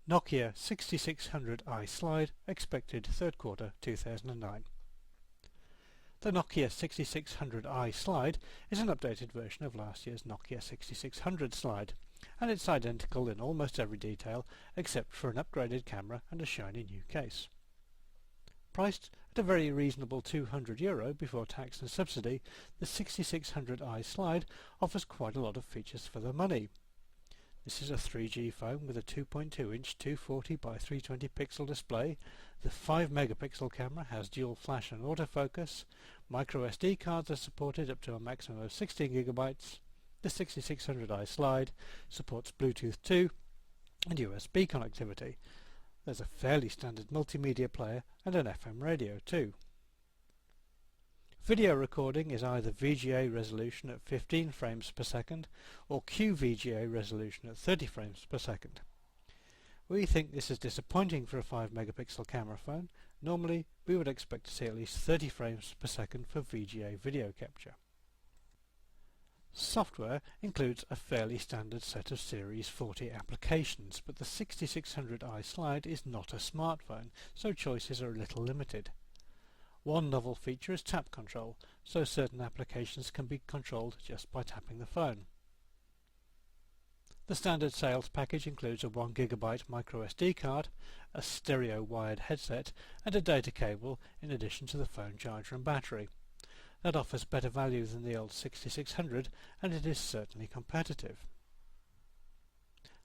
Nokia 6600i slide expected third quarter 2009. The Nokia 6600i slide is an updated version of last year's Nokia 6600 slide, and it's identical in almost every detail except for an upgraded camera and a shiny new case. Priced at a very reasonable €200 before tax and subsidy, the 6600i slide offers quite a lot of features for the money. This is a 3G phone with a 2.2-inch 240 by 320 pixel display. The 5 megapixel camera has dual flash and autofocus. Micro SD cards are supported up to a maximum of 16 gigabytes. The 6600i slide supports Bluetooth 2 and USB connectivity. There's a fairly standard multimedia player and an FM radio too. Video recording is either VGA resolution at 15 frames per second or QVGA resolution at 30 frames per second. We think this is disappointing for a 5 megapixel camera phone. Normally we would expect to see at least 30 frames per second for VGA video capture. Software includes a fairly standard set of Series 40 applications, but the 6600i slide is not a smartphone, so choices are a little limited. One novel feature is tap control, so certain applications can be controlled just by tapping the phone. The standard sales package includes a 1 GB micro SD card, a stereo wired headset and a data cable in addition to the phone charger and battery. That offers better value than the old 6600 and it is certainly competitive.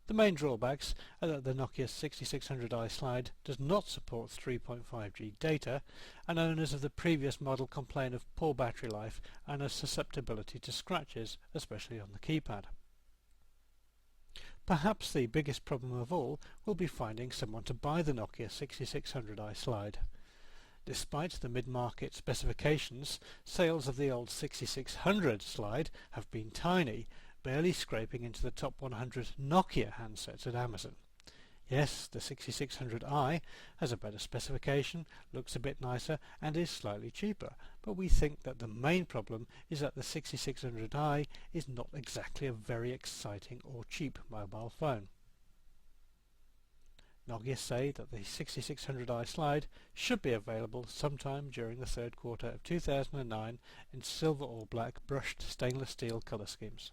The main drawbacks are that the Nokia 6600i slide does not support 3.5G data, and owners of the previous model complain of poor battery life and a susceptibility to scratches, especially on the keypad. Perhaps the biggest problem of all will be finding someone to buy the Nokia 6600i slide. Despite the mid-market specifications, sales of the old 6600 slide have been tiny, barely scraping into the top 100 Nokia handsets at Amazon. Yes, the 6600i has a better specification, looks a bit nicer and is slightly cheaper, but we think that the main problem is that the 6600i is not exactly a very exciting or cheap mobile phone. Nokia say that the 6600i slide should be available sometime during the third quarter of 2009 in silver or black brushed stainless steel colour schemes.